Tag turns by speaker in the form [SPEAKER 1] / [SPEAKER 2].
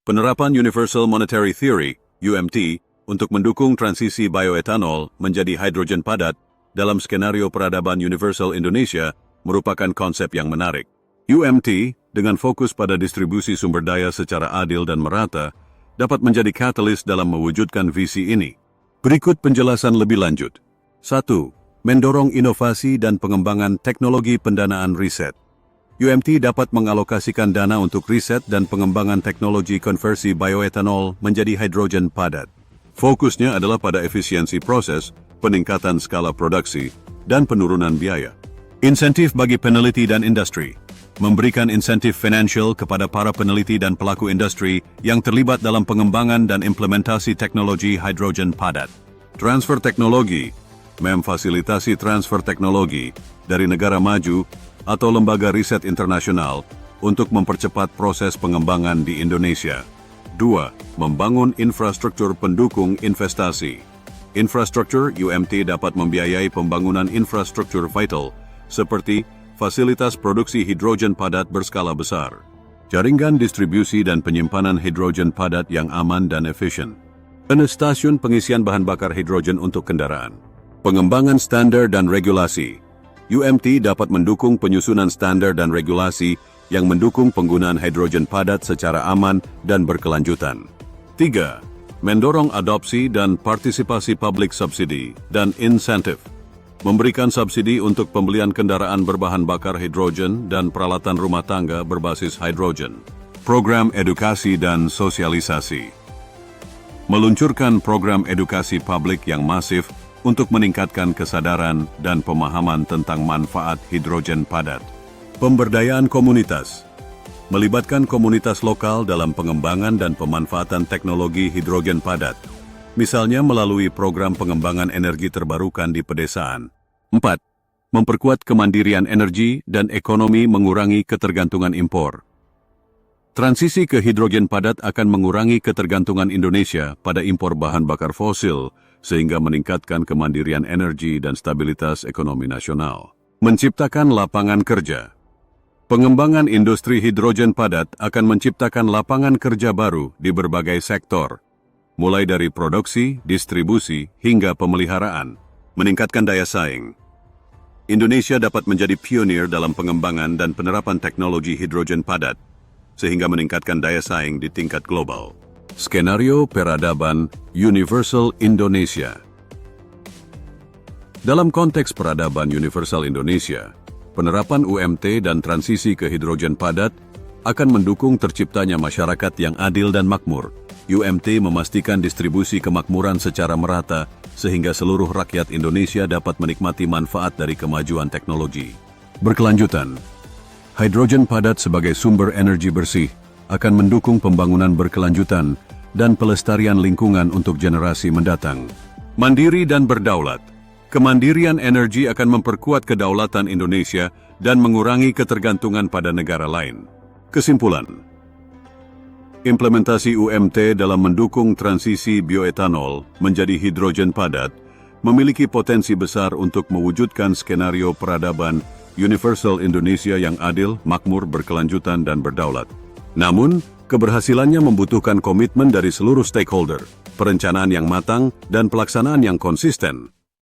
[SPEAKER 1] Penerapan Universal Monetary Theory, UMT, untuk mendukung transisi bioetanol menjadi hidrogen padat dalam skenario peradaban universal Indonesia merupakan konsep yang menarik. UMT, dengan fokus pada distribusi sumber daya secara adil dan merata, dapat menjadi katalis dalam mewujudkan visi ini. Berikut penjelasan lebih lanjut. 1. Mendorong inovasi dan pengembangan teknologi pendanaan riset. UMT dapat mengalokasikan dana untuk riset dan pengembangan teknologi konversi bioetanol menjadi hidrogen padat. Fokusnya adalah pada efisiensi proses, peningkatan skala produksi, dan penurunan biaya. Insentif bagi peneliti dan industri. Memberikan insentif finansial kepada para peneliti dan pelaku industri yang terlibat dalam pengembangan dan implementasi teknologi hidrogen padat. Transfer teknologi. Memfasilitasi transfer teknologi dari negara maju atau lembaga riset internasional untuk mempercepat proses pengembangan di Indonesia. 2. Membangun infrastruktur pendukung investasi. Infrastruktur UMT dapat membiayai pembangunan infrastruktur vital seperti fasilitas produksi hidrogen padat berskala besar, jaringan distribusi dan penyimpanan hidrogen padat yang aman dan efisien, stasiun pengisian bahan bakar hidrogen untuk kendaraan. Pengembangan standar dan regulasi. UMT dapat mendukung penyusunan standar dan regulasi yang mendukung penggunaan hidrogen padat secara aman dan berkelanjutan. 3. Mendorong adopsi dan partisipasi public subsidi dan insentif. Memberikan subsidi untuk pembelian kendaraan berbahan bakar hidrogen dan peralatan rumah tangga berbasis hidrogen. Program edukasi dan sosialisasi. Meluncurkan program edukasi publik yang masif untuk meningkatkan kesadaran dan pemahaman tentang manfaat hidrogen padat. Pemberdayaan komunitas. Melibatkan komunitas lokal dalam pengembangan dan pemanfaatan teknologi hidrogen padat, misalnya melalui program pengembangan energi terbarukan di pedesaan. 4. Memperkuat kemandirian energi dan ekonomi mengurangi ketergantungan impor. Transisi ke hidrogen padat akan mengurangi ketergantungan Indonesia pada impor bahan bakar fosil, sehingga meningkatkan kemandirian energi dan stabilitas ekonomi nasional. Menciptakan lapangan kerja. Pengembangan industri hidrogen padat akan menciptakan lapangan kerja baru di berbagai sektor, mulai dari produksi, distribusi, hingga pemeliharaan. Meningkatkan daya saing. Indonesia dapat menjadi pionir dalam pengembangan dan penerapan teknologi hidrogen padat, sehingga meningkatkan daya saing di tingkat global. Skenario peradaban Universal Indonesia. Dalam konteks peradaban Universal Indonesia, penerapan UMT dan transisi ke hidrogen padat akan mendukung terciptanya masyarakat yang adil dan makmur. UMT memastikan distribusi kemakmuran secara merata sehingga seluruh rakyat Indonesia dapat menikmati manfaat dari kemajuan teknologi. Berkelanjutan, hidrogen padat sebagai sumber energi bersih akan mendukung pembangunan berkelanjutan dan pelestarian lingkungan untuk generasi mendatang. Mandiri dan berdaulat. Kemandirian energi akan memperkuat kedaulatan Indonesia dan mengurangi ketergantungan pada negara lain. Kesimpulan, implementasi UMT dalam mendukung transisi bioetanol menjadi hidrogen padat memiliki potensi besar untuk mewujudkan skenario peradaban Universal Indonesia yang adil, makmur, berkelanjutan, dan berdaulat. Namun, keberhasilannya membutuhkan komitmen dari seluruh stakeholder, perencanaan yang matang, dan pelaksanaan yang konsisten.